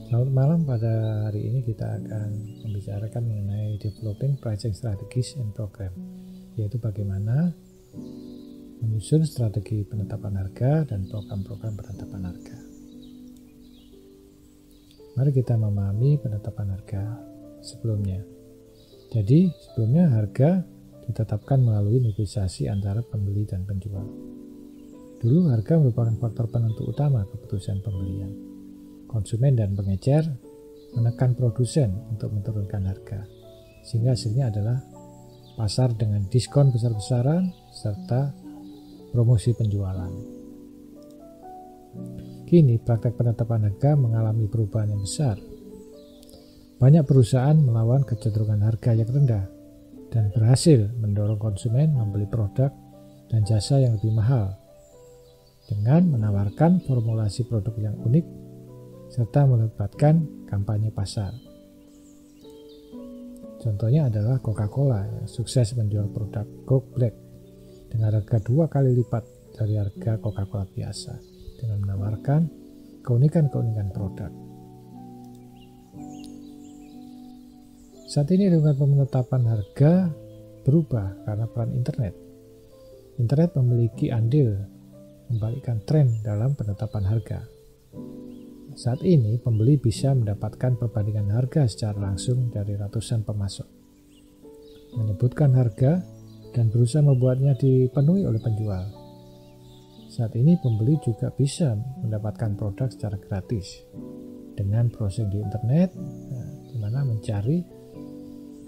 Selamat malam, pada hari ini kita akan membicarakan mengenai developing pricing strategies and program, yaitu bagaimana menyusun strategi penetapan harga dan program-program penetapan harga. Mari kita memahami penetapan harga sebelumnya. Jadi sebelumnya harga ditetapkan melalui negosiasi antara pembeli dan penjual. Dulu harga merupakan faktor penentu utama keputusan pembelian. Konsumen dan pengecer menekan produsen untuk menurunkan harga, sehingga hasilnya adalah pasar dengan diskon besar-besaran serta promosi penjualan. Kini praktek penetapan harga mengalami perubahan yang besar. Banyak perusahaan melawan kecenderungan harga yang rendah dan berhasil mendorong konsumen membeli produk dan jasa yang lebih mahal dengan menawarkan formulasi produk yang unik serta melibatkan kampanye pasar. Contohnya adalah Coca-Cola yang sukses menjual produk Coke Black dengan harga 2 kali lipat dari harga Coca-Cola biasa dengan menawarkan keunikan-keunikan produk. Saat ini lingkungan penetapan harga berubah karena peran internet. Internet memiliki andil membalikkan tren dalam penetapan harga. Saat ini pembeli bisa mendapatkan perbandingan harga secara langsung dari ratusan pemasok, menyebutkan harga dan berusaha membuatnya dipenuhi oleh penjual. Saat ini pembeli juga bisa mendapatkan produk secara gratis dengan browsing di internet, di mana mencari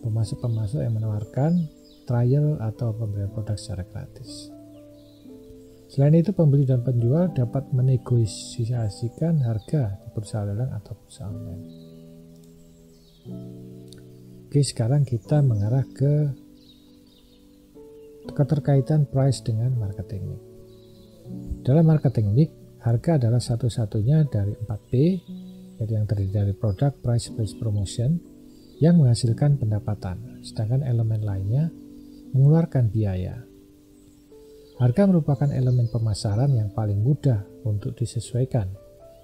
pemasok-pemasok yang menawarkan trial atau pembelian produk secara gratis. Selain itu, pembeli dan penjual dapat menegosiasikan harga di bursa lelang atau bursa online. Oke, sekarang kita mengarah ke keterkaitan price dengan marketing mix. Dalam marketing mix, harga adalah satu-satunya dari 4P, yaitu yang terdiri dari product, price, place, promotion, yang menghasilkan pendapatan, sedangkan elemen lainnya mengeluarkan biaya. Harga merupakan elemen pemasaran yang paling mudah untuk disesuaikan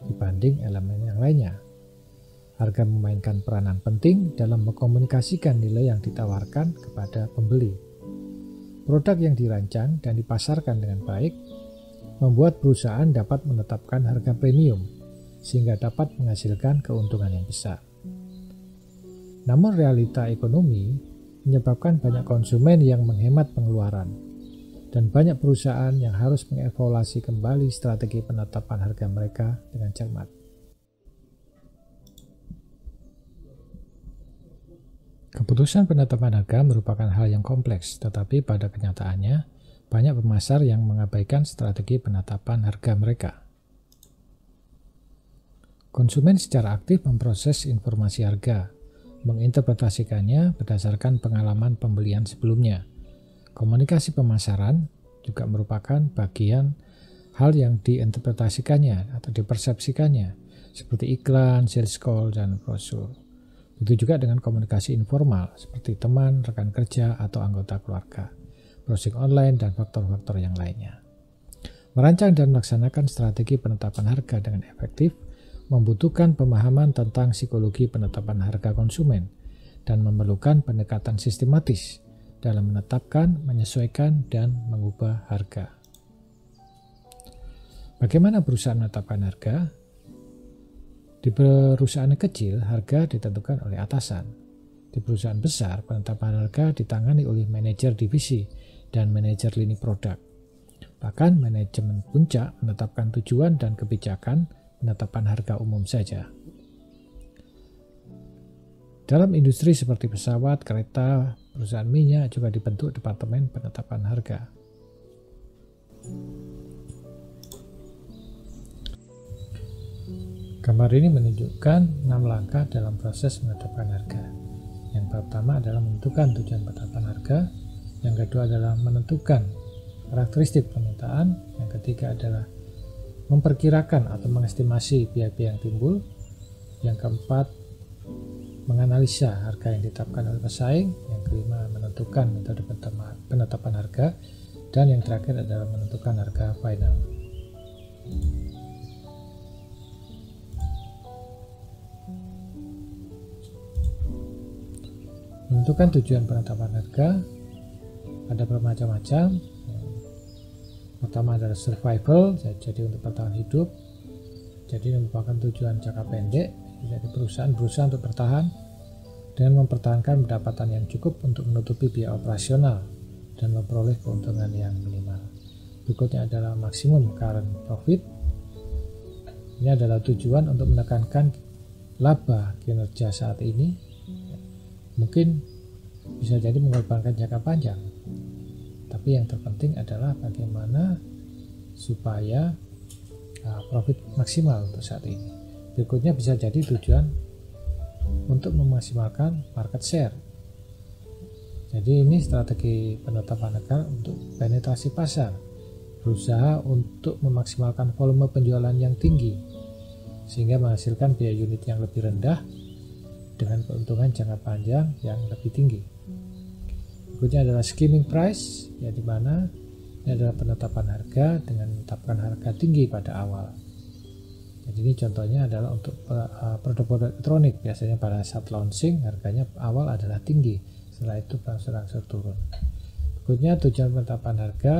dibanding elemen yang lainnya. Harga memainkan peranan penting dalam mengkomunikasikan nilai yang ditawarkan kepada pembeli. Produk yang dirancang dan dipasarkan dengan baik membuat perusahaan dapat menetapkan harga premium sehingga dapat menghasilkan keuntungan yang besar. Namun realita ekonomi menyebabkan banyak konsumen yang menghemat pengeluaran dan banyak perusahaan yang harus mengevaluasi kembali strategi penetapan harga mereka dengan cermat. Keputusan penetapan harga merupakan hal yang kompleks, tetapi pada kenyataannya banyak pemasar yang mengabaikan strategi penetapan harga mereka. Konsumen secara aktif memproses informasi harga, menginterpretasikannya berdasarkan pengalaman pembelian sebelumnya. Komunikasi pemasaran juga merupakan bagian hal yang diinterpretasikannya atau dipersepsikannya, seperti iklan, sales call, dan brosur. Begitu juga dengan komunikasi informal, seperti teman, rekan kerja, atau anggota keluarga, browsing online, dan faktor-faktor yang lainnya. Merancang dan melaksanakan strategi penetapan harga dengan efektif membutuhkan pemahaman tentang psikologi penetapan harga konsumen dan memerlukan pendekatan sistematis dalam menetapkan, menyesuaikan, dan mengubah harga. Bagaimana perusahaan menetapkan harga? Di perusahaan kecil, harga ditentukan oleh atasan. Di perusahaan besar, penetapan harga ditangani oleh manajer divisi dan manajer lini produk. Bahkan manajemen puncak menetapkan tujuan dan kebijakan penetapan harga umum saja. Dalam industri seperti pesawat, kereta, perusahaan minyak juga dibentuk departemen penetapan harga. Gambar ini menunjukkan 6 langkah dalam proses menetapkan harga. Yang pertama adalah menentukan tujuan penetapan harga, yang kedua adalah menentukan karakteristik permintaan, yang ketiga adalah memperkirakan atau mengestimasi biaya-biaya yang timbul, yang keempat menganalisa harga yang ditetapkan oleh pesaing, yang kelima menentukan metode penetapan harga, dan yang terakhir adalah menentukan harga final. Menentukan tujuan penetapan harga ada bermacam-macam. Pertama adalah survival, jadi untuk bertahan hidup. Jadi merupakan tujuan jangka pendek. Jadi perusahaan berusaha untuk bertahan dengan mempertahankan pendapatan yang cukup untuk menutupi biaya operasional dan memperoleh keuntungan yang minimal. Berikutnya adalah maksimum current profit. Ini adalah tujuan untuk menekankan laba kinerja saat ini. Mungkin bisa jadi mengorbankan jangka panjang, tapi yang terpenting adalah bagaimana supaya profit maksimal untuk saat ini. Berikutnya bisa jadi tujuan untuk memaksimalkan market share. Jadi ini strategi penetapan harga untuk penetrasi pasar, berusaha untuk memaksimalkan volume penjualan yang tinggi sehingga menghasilkan biaya unit yang lebih rendah dengan keuntungan jangka panjang yang lebih tinggi. Berikutnya adalah skimming price, ya di mana ini adalah penetapan harga dengan menetapkan harga tinggi pada awal. Jadi ini contohnya adalah untuk produk-produk elektronik, biasanya pada saat launching harganya awal adalah tinggi, setelah itu berangsur-angsur turun. Berikutnya tujuan penetapan harga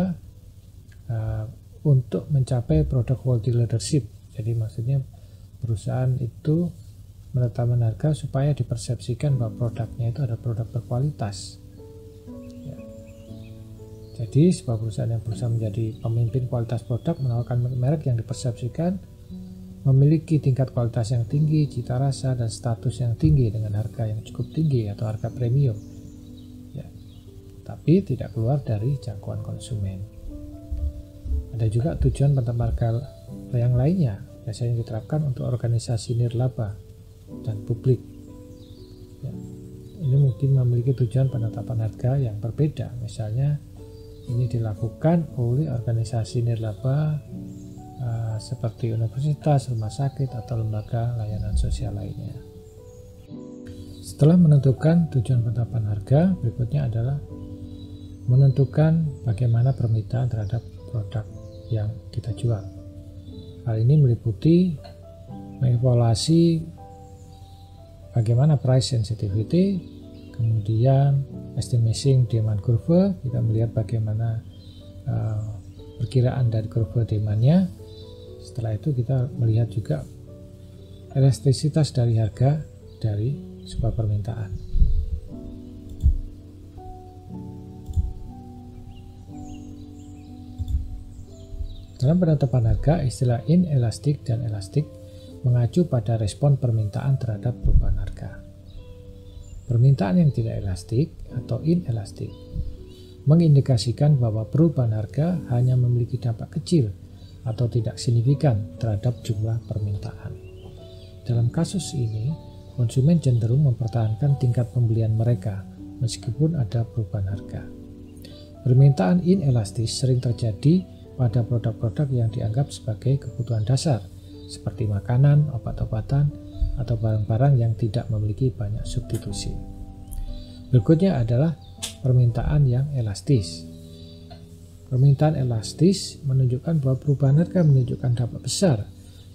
untuk mencapai produk quality leadership. Jadi maksudnya perusahaan itu menetapkan harga supaya dipersepsikan bahwa produknya itu adalah produk berkualitas. Ya. Jadi sebuah perusahaan yang berusaha menjadi pemimpin kualitas produk menawarkan merek yang dipersepsikan memiliki tingkat kualitas yang tinggi, cita rasa dan status yang tinggi dengan harga yang cukup tinggi atau harga premium. Ya. Tapi tidak keluar dari jangkauan konsumen. Ada juga tujuan penetapan harga yang lainnya, biasanya diterapkan untuk organisasi nirlaba dan publik. Ya, ini mungkin memiliki tujuan penetapan harga yang berbeda. Misalnya ini dilakukan oleh organisasi nirlaba seperti universitas, rumah sakit, atau lembaga layanan sosial lainnya. Setelah menentukan tujuan penetapan harga, berikutnya adalah menentukan bagaimana permintaan terhadap produk yang kita jual. Hal ini meliputi mengevaluasi bagaimana price sensitivity, kemudian estimating demand curve, kita melihat bagaimana perkiraan dari kurva demand-nya. Setelah itu kita melihat juga elastisitas dari harga dari sebuah permintaan. Dalam penetapan harga, istilah inelastic dan elastic mengacu pada respon permintaan terhadap perubahan harga. Permintaan yang tidak elastik atau inelastik mengindikasikan bahwa perubahan harga hanya memiliki dampak kecil atau tidak signifikan terhadap jumlah permintaan. Dalam kasus ini, konsumen cenderung mempertahankan tingkat pembelian mereka meskipun ada perubahan harga. Permintaan inelastis sering terjadi pada produk-produk yang dianggap sebagai kebutuhan dasar, seperti makanan, obat-obatan, atau barang-barang yang tidak memiliki banyak substitusi. Berikutnya adalah permintaan yang elastis. Permintaan elastis menunjukkan bahwa perubahan harga menunjukkan dampak besar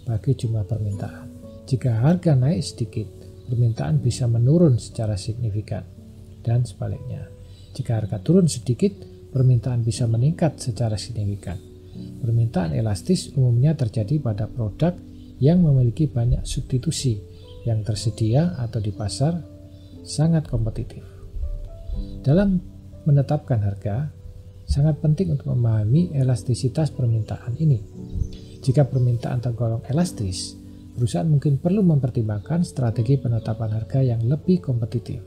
bagi jumlah permintaan. Jika harga naik sedikit, permintaan bisa menurun secara signifikan, dan sebaliknya. Jika harga turun sedikit, permintaan bisa meningkat secara signifikan. Permintaan elastis umumnya terjadi pada produk yang memiliki banyak substitusi yang tersedia atau di pasar sangat kompetitif. Dalam menetapkan harga, sangat penting untuk memahami elastisitas permintaan ini. Jika permintaan tergolong elastis, perusahaan mungkin perlu mempertimbangkan strategi penetapan harga yang lebih kompetitif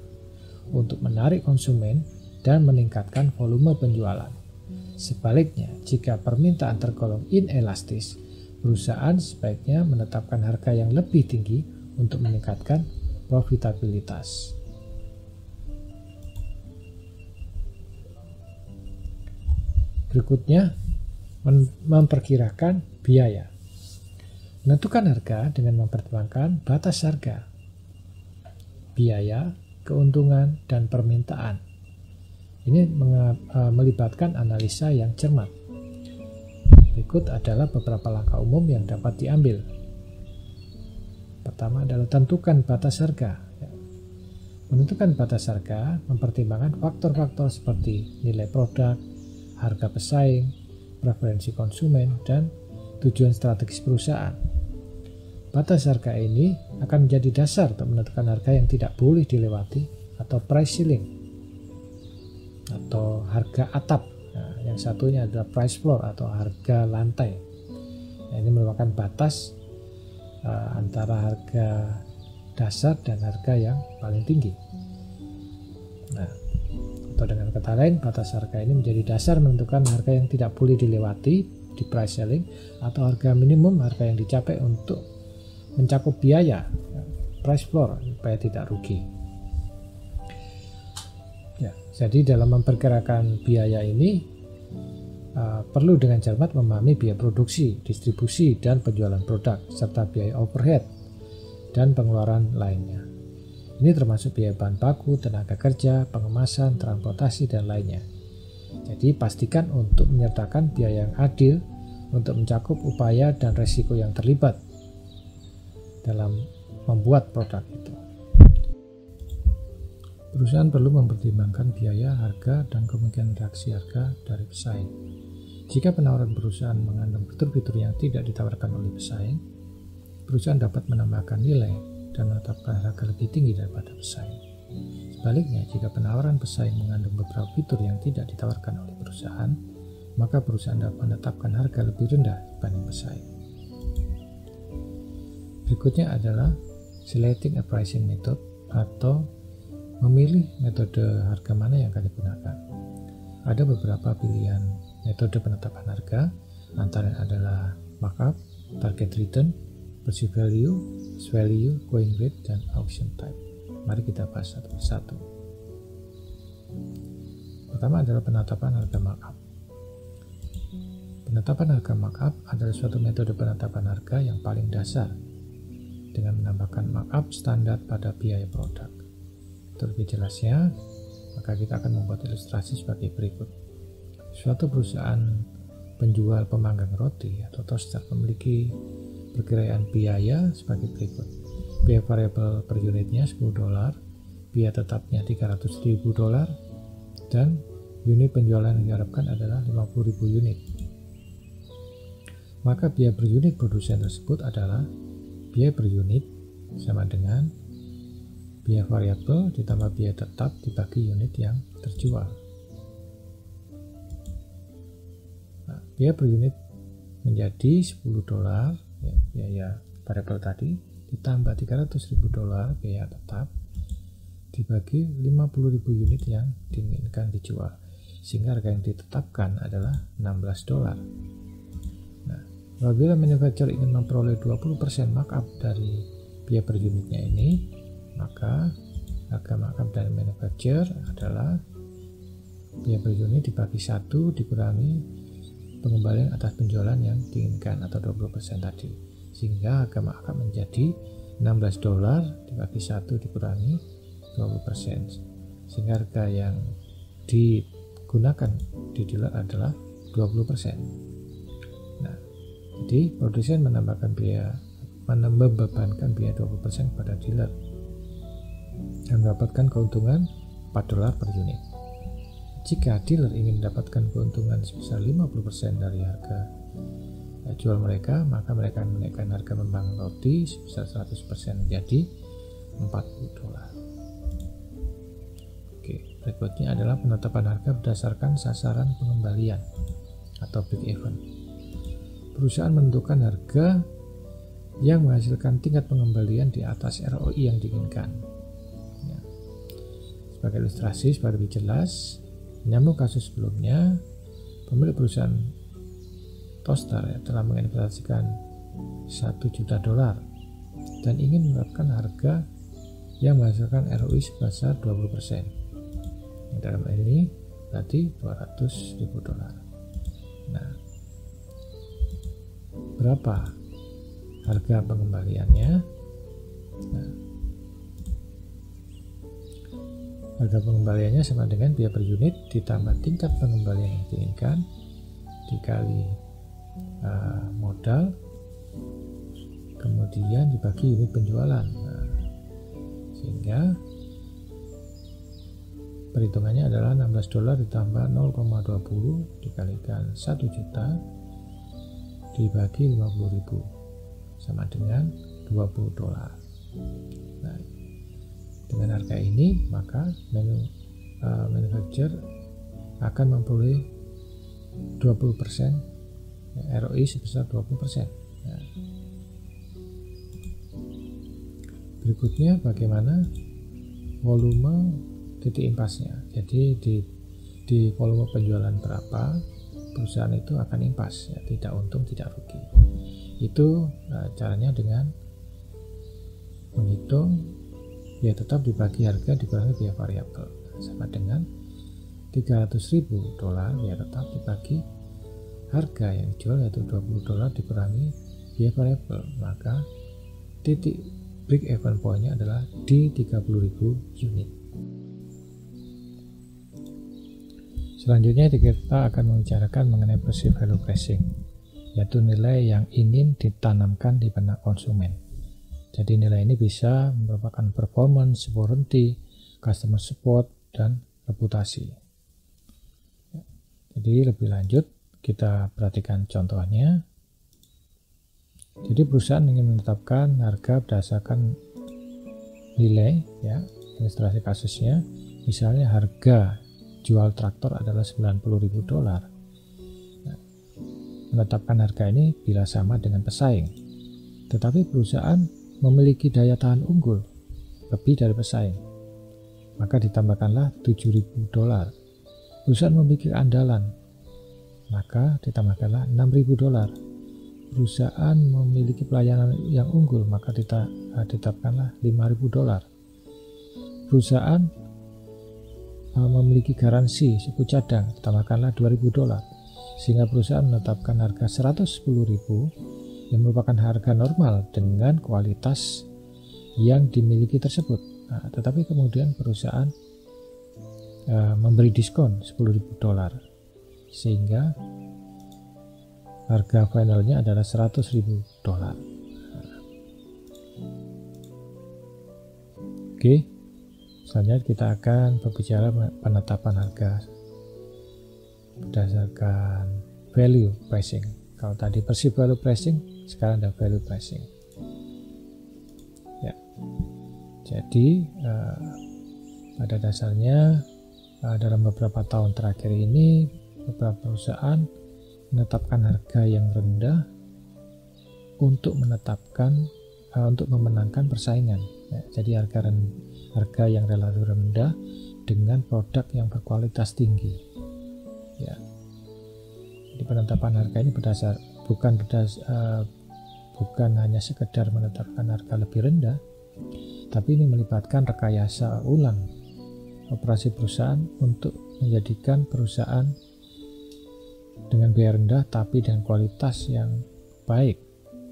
untuk menarik konsumen dan meningkatkan volume penjualan. Sebaliknya, jika permintaan tergolong inelastis, perusahaan sebaiknya menetapkan harga yang lebih tinggi untuk meningkatkan profitabilitas. Berikutnya, memperkirakan biaya. Menentukan harga dengan mempertimbangkan batas harga, biaya, keuntungan, dan permintaan. Ini melibatkan analisa yang cermat. Berikut adalah beberapa langkah umum yang dapat diambil. Pertama adalah tentukan batas harga. Menentukan batas harga mempertimbangkan faktor-faktor seperti nilai produk, harga pesaing, preferensi konsumen, dan tujuan strategis perusahaan. Batas harga ini akan menjadi dasar untuk menentukan harga yang tidak boleh dilewati atau price ceiling atau harga atap. Nah, yang satunya adalah price floor atau harga lantai. Nah, ini merupakan batas antara harga dasar dan harga yang paling tinggi. Nah, atau dengan kata lain, batas harga ini menjadi dasar menentukan harga yang tidak boleh dilewati di price ceiling atau harga minimum, harga yang dicapai untuk mencakup biaya, price floor, supaya tidak rugi. Ya, jadi dalam memperkirakan biaya ini perlu dengan cermat memahami biaya produksi, distribusi, dan penjualan produk, serta biaya overhead dan pengeluaran lainnya. Ini termasuk biaya bahan baku, tenaga kerja, pengemasan, transportasi, dan lainnya. Jadi pastikan untuk menyertakan biaya yang adil untuk mencakup upaya dan resiko yang terlibat dalam membuat produk itu. Perusahaan perlu mempertimbangkan biaya, harga, dan kemungkinan reaksi harga dari pesaing. Jika penawaran perusahaan mengandung fitur-fitur yang tidak ditawarkan oleh pesaing, perusahaan dapat menambahkan nilai dan menetapkan harga lebih tinggi daripada pesaing. Sebaliknya, jika penawaran pesaing mengandung beberapa fitur yang tidak ditawarkan oleh perusahaan, maka perusahaan dapat menetapkan harga lebih rendah dibanding pesaing. Berikutnya adalah selecting a pricing method atau memilih metode harga mana yang akan digunakan. Ada beberapa pilihan metode penetapan harga, antara adalah markup, target return, perceived value, best value, going rate, dan auction type. Mari kita bahas satu persatu. Pertama adalah penetapan harga markup. Penetapan harga markup adalah suatu metode penetapan harga yang paling dasar dengan menambahkan markup standar pada biaya produk. Untuk lebih jelasnya, maka kita akan membuat ilustrasi sebagai berikut. Suatu perusahaan penjual pemanggang roti atau toaster memiliki perkiraan biaya sebagai berikut. Biaya variabel per unitnya $10, biaya tetapnya $300.000, dan unit penjualan yang diharapkan adalah 50.000 unit. Maka biaya per unit produsen tersebut adalah biaya per unit sama dengan biaya variabel ditambah biaya tetap dibagi unit yang terjual. Nah, biaya per unit menjadi $10 ya, biaya variabel tadi ditambah $300.000 biaya tetap dibagi 50.000 unit yang diinginkan dijual, sehingga harga yang ditetapkan adalah $16. Nah, apabila manufacturer ingin memperoleh 20% markup dari biaya per unitnya ini, maka harga markup dari manufacturer adalah biaya per unit dibagi 1 dikurangi pengembalian atas penjualan yang diinginkan atau 20% tadi, sehingga harga markup menjadi $16 dibagi 1 dikurangi 20%, sehingga harga yang digunakan di dealer adalah 20%. Nah, jadi produsen membebankan biaya 20% kepada dealer dan mendapatkan keuntungan $4 per unit. Jika dealer ingin mendapatkan keuntungan sebesar 50% dari harga jual mereka, maka mereka akan menaikkan harga pemanggang roti sebesar 100% menjadi $40. Oke, berikutnya adalah penetapan harga berdasarkan sasaran pengembalian atau break even. Perusahaan menentukan harga yang menghasilkan tingkat pengembalian di atas ROI yang diinginkan. Ya. Sebagai ilustrasi, supaya lebih jelas, menyambung kasus sebelumnya, pemilik perusahaan toaster telah menginvestasikan $1 juta dan ingin menerapkan harga yang menghasilkan ROI sebesar 20%. Dalam hal ini berarti $200.000. Nah, berapa harga pengembaliannya? Nah, harga pengembaliannya sama dengan biaya per unit ditambah tingkat pengembalian yang diinginkan dikali modal, kemudian dibagi unit penjualan. Nah, sehingga Perhitungannya adalah $16 ditambah 0,20 dikalikan 1 juta dibagi 50.000 sama dengan $20. Nah, dengan harga ini maka manufacturer akan memperoleh 20%, ROI sebesar 20%. Nah, berikutnya bagaimana volume titik impasnya. Jadi di volume penjualan berapa perusahaan itu akan impas, ya, tidak untung tidak rugi. Itu caranya dengan menghitung ya tetap dibagi harga dikurangi biaya variabel sama dengan $300.000 ya tetap dibagi harga yang dijual yaitu $20 dikurangi biaya variabel, maka titik break even point-nya adalah di 30.000 unit. Selanjutnya kita akan membicarakan mengenai perceived value pricing, yaitu nilai yang ingin ditanamkan di benak konsumen. Jadi nilai ini bisa merupakan performance, warranty, customer support, dan reputasi. Jadi lebih lanjut kita perhatikan contohnya. Jadi perusahaan ingin menetapkan harga berdasarkan nilai, ya, ilustrasi kasusnya, misalnya harga jual traktor adalah $90.000. Nah, menetapkan harga ini bila sama dengan pesaing, tetapi perusahaan memiliki daya tahan unggul lebih dari pesaing, maka ditambahkanlah $7.000. Perusahaan memiliki andalan, maka ditambahkanlah $6.000. Perusahaan memiliki pelayanan yang unggul, maka ditetapkanlah $5.000. Perusahaan memiliki garansi suku cadang, ditambahkanlah $2.000, sehingga perusahaan menetapkan harga $110.000 yang merupakan harga normal dengan kualitas yang dimiliki tersebut. Nah, tetapi kemudian perusahaan memberi diskon $10.000 sehingga harga finalnya adalah $100.000. Oke, selanjutnya kita akan berbicara penetapan harga berdasarkan value pricing. Kalau tadi perceived value pricing, sekarang ada value pricing. Ya, jadi pada dasarnya dalam beberapa tahun terakhir ini beberapa perusahaan menetapkan harga yang rendah untuk memenangkan persaingan. Ya, jadi harga yang relatif rendah dengan produk yang berkualitas tinggi. Ya, jadi penetapan harga ini bukan hanya sekedar menetapkan harga lebih rendah, tapi ini melibatkan rekayasa ulang operasi perusahaan untuk menjadikan perusahaan dengan biaya rendah tapi dengan kualitas yang baik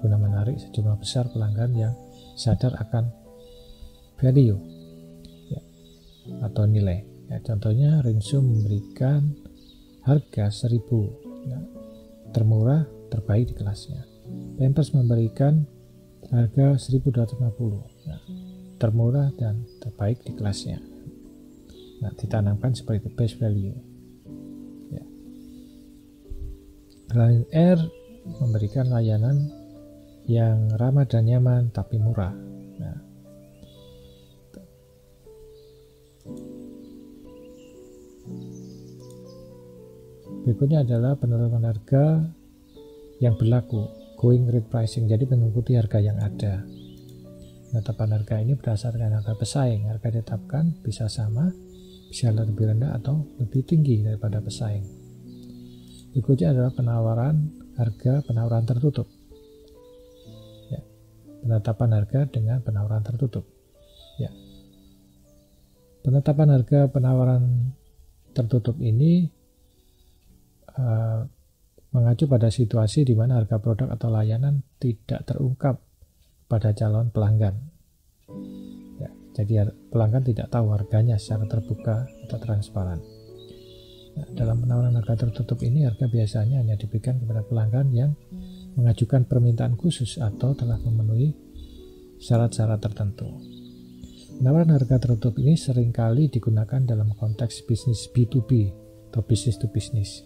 guna menarik sejumlah besar pelanggan yang sadar akan value, ya, atau nilai. Ya, contohnya Rinso memberikan harga 1.000, ya, termurah terbaik di kelasnya. Pampers memberikan harga 1.250, ya, termurah dan terbaik di kelasnya. Nah, ditanamkan seperti base value. Ya. Lion Air memberikan layanan yang ramah dan nyaman tapi murah. Nah, berikutnya adalah penetapan harga yang berlaku, going rate pricing, jadi mengikuti harga yang ada. Penetapan harga ini berdasarkan harga pesaing. Harga ditetapkan bisa sama, bisa lebih rendah atau lebih tinggi daripada pesaing. Berikutnya adalah penawaran tertutup. Ya, penetapan harga dengan penawaran tertutup. Ya, penetapan harga penawaran tertutup ini mengacu pada situasi di mana harga produk atau layanan tidak terungkap pada calon pelanggan. Ya, jadi pelanggan tidak tahu harganya secara terbuka atau transparan. Nah, dalam penawaran harga tertutup ini, harga biasanya hanya diberikan kepada pelanggan yang mengajukan permintaan khusus atau telah memenuhi syarat-syarat tertentu. Penawaran harga tertutup ini seringkali digunakan dalam konteks bisnis B2B atau business to business,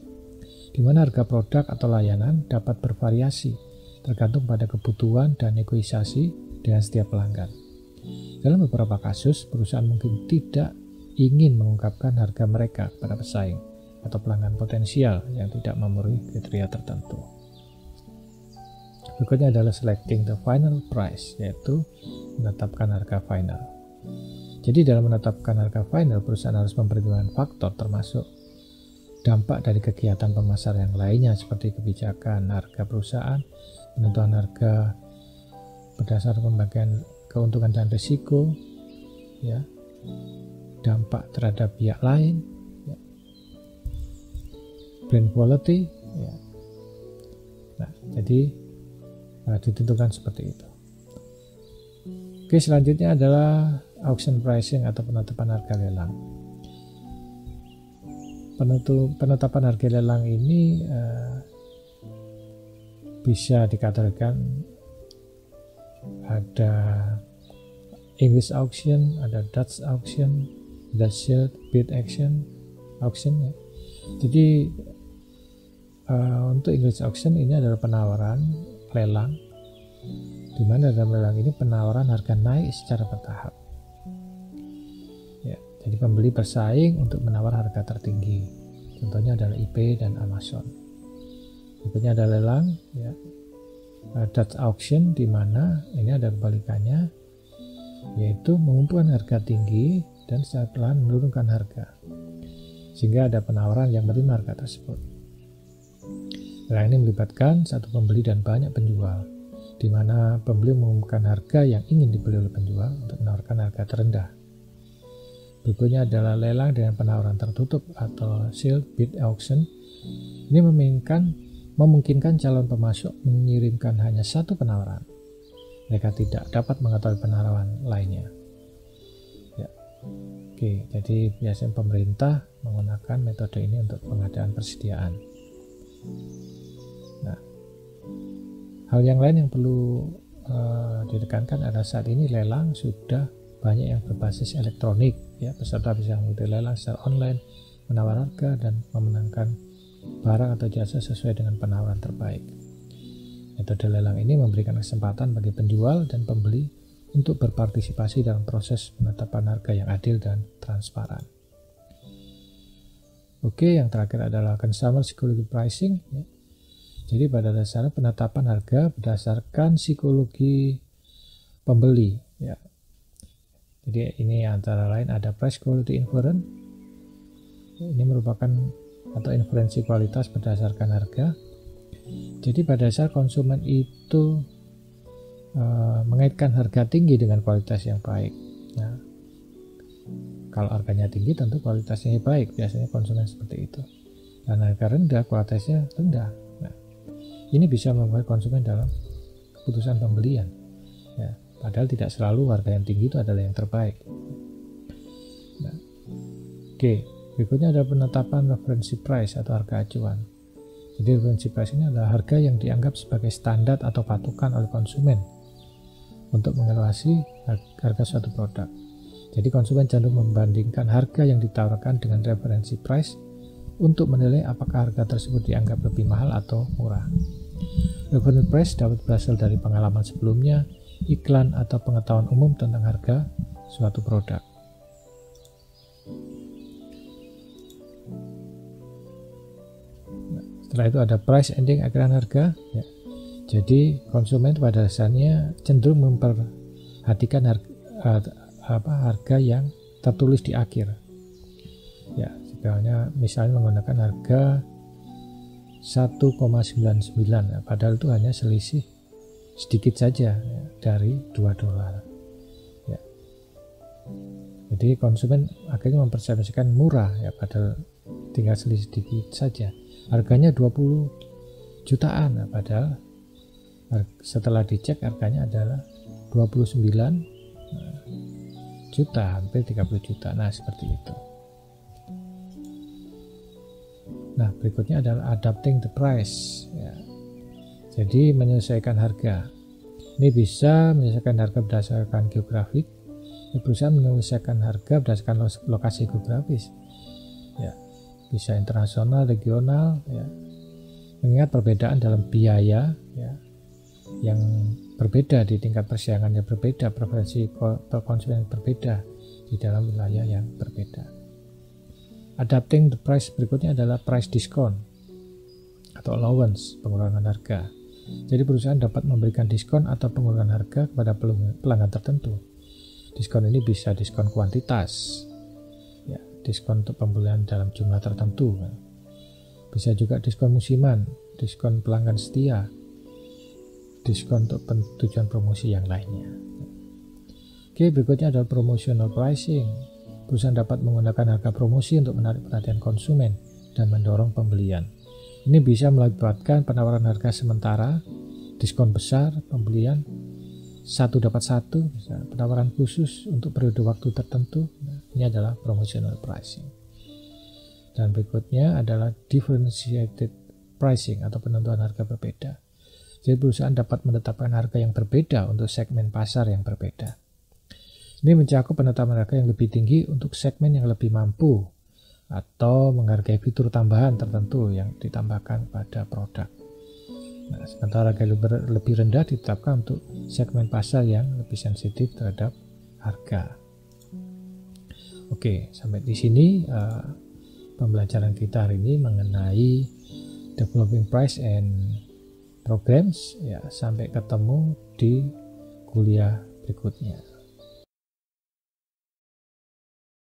di mana harga produk atau layanan dapat bervariasi tergantung pada kebutuhan dan negosiasi dengan setiap pelanggan. Dalam beberapa kasus, perusahaan mungkin tidak ingin mengungkapkan harga mereka pada pesaing atau pelanggan potensial yang tidak memenuhi kriteria tertentu. Berikutnya adalah selecting the final price, yaitu menetapkan harga final. Jadi dalam menetapkan harga final, perusahaan harus mempertimbangkan faktor termasuk dampak dari kegiatan pemasaran yang lainnya seperti kebijakan harga perusahaan, penentuan harga berdasarkan pembagian keuntungan dan risiko, ya, dampak terhadap pihak lain, ya, brand quality, ya. Nah, jadi ditentukan seperti itu. Oke, selanjutnya adalah auction pricing atau penetapan harga lelang. Penetapan harga lelang ini bisa dikatakan ada English auction, ada Dutch auction, ada shared bid auction, ya. Jadi untuk English auction ini adalah penawaran lelang, di mana dalam lelang ini penawaran harga naik secara bertahap. Ya, jadi pembeli bersaing untuk menawar harga tertinggi. Contohnya adalah eBay dan Amazon. Berikutnya ada lelang, ya, Dutch auction, di mana ini ada kebalikannya, yaitu mengumpulkan harga tinggi dan secara perlahan menurunkan harga, sehingga ada penawaran yang menerima harga tersebut. Lelang ini melibatkan satu pembeli dan banyak penjual, di mana pembeli mengumumkan harga yang ingin dibeli oleh penjual untuk menawarkan harga terendah. Berikutnya adalah lelang dengan penawaran tertutup atau sealed bid auction. Ini memungkinkan calon pemasok mengirimkan hanya satu penawaran. Mereka tidak dapat mengetahui penawaran lainnya. Ya. Oke, jadi biasanya pemerintah menggunakan metode ini untuk pengadaan persediaan. Nah, hal yang lain yang perlu ditekankan adalah saat ini lelang sudah banyak yang berbasis elektronik, ya. Peserta bisa mengikuti lelang secara online, menawar harga dan memenangkan barang atau jasa sesuai dengan penawaran terbaik. Metode lelang ini memberikan kesempatan bagi penjual dan pembeli untuk berpartisipasi dalam proses penetapan harga yang adil dan transparan. Oke, yang terakhir adalah consumer psychology pricing, ya. Jadi pada dasarnya penetapan harga berdasarkan psikologi pembeli, ya. Jadi ini antara lain ada price quality inference. Ini merupakan atau inferensi kualitas berdasarkan harga. Jadi pada dasar konsumen itu mengaitkan harga tinggi dengan kualitas yang baik. Nah, kalau harganya tinggi tentu kualitasnya baik, biasanya konsumen seperti itu. Dan harga rendah, kualitasnya rendah. Nah, ini bisa membuat konsumen dalam keputusan pembelian. Ya, padahal tidak selalu harga yang tinggi itu adalah yang terbaik. Nah, oke, berikutnya ada penetapan referensi price atau harga acuan. Jadi referensi price ini adalah harga yang dianggap sebagai standar atau patokan oleh konsumen untuk mengevaluasi harga suatu produk. Jadi konsumen cenderung membandingkan harga yang ditawarkan dengan referensi price untuk menilai apakah harga tersebut dianggap lebih mahal atau murah. Reference price dapat berasal dari pengalaman sebelumnya, iklan, atau pengetahuan umum tentang harga suatu produk. Nah, setelah itu ada price ending, akhiran harga. Ya. Jadi konsumen pada dasarnya cenderung memperhatikan harga yang tertulis di akhir. Ya, misalnya menggunakan harga 1,99, padahal itu hanya selisih sedikit saja, ya, dari $2. Ya. Jadi konsumen akhirnya mempersepsikan murah, ya, padahal tinggal selisih sedikit saja. Harganya 20 jutaan, ya, padahal setelah dicek harganya adalah 29 juta, hampir 30 juta. Nah, seperti itu. Nah, berikutnya adalah adapting the price, ya. Jadi menyesuaikan harga. Ini bisa menyesuaikan harga berdasarkan geografik, Perusahaan menyelesaikan harga berdasarkan lokasi geografis, ya, bisa internasional, regional, ya. Mengingat perbedaan dalam biaya, ya, yang berbeda di tingkat persaingan yang berbeda, preferensi konsumen yang berbeda di dalam wilayah yang berbeda. Adapting the price berikutnya adalah price discount atau allowance, pengurangan harga. Jadi perusahaan dapat memberikan diskon atau pengurangan harga kepada pelanggan tertentu. Diskon ini bisa diskon kuantitas, ya, diskon untuk pembelian dalam jumlah tertentu. Bisa juga diskon musiman, diskon pelanggan setia, diskon untuk tujuan promosi yang lainnya. Oke, berikutnya adalah promotional pricing. Perusahaan dapat menggunakan harga promosi untuk menarik perhatian konsumen dan mendorong pembelian. Ini bisa melibatkan penawaran harga sementara, diskon besar, pembelian 1 dapat 1, penawaran khusus untuk periode waktu tertentu. Nah, ini adalah promotional pricing. Dan berikutnya adalah differentiated pricing atau penentuan harga berbeda. Jadi perusahaan dapat menetapkan harga yang berbeda untuk segmen pasar yang berbeda. Ini mencakup penetapan harga yang lebih tinggi untuk segmen yang lebih mampu atau menghargai fitur tambahan tertentu yang ditambahkan pada produk. Nah, sementara harga lebih rendah ditetapkan untuk segmen pasar yang lebih sensitif terhadap harga. Oke, sampai di sini pembelajaran kita hari ini mengenai developing price and programs. Ya, sampai ketemu di kuliah berikutnya.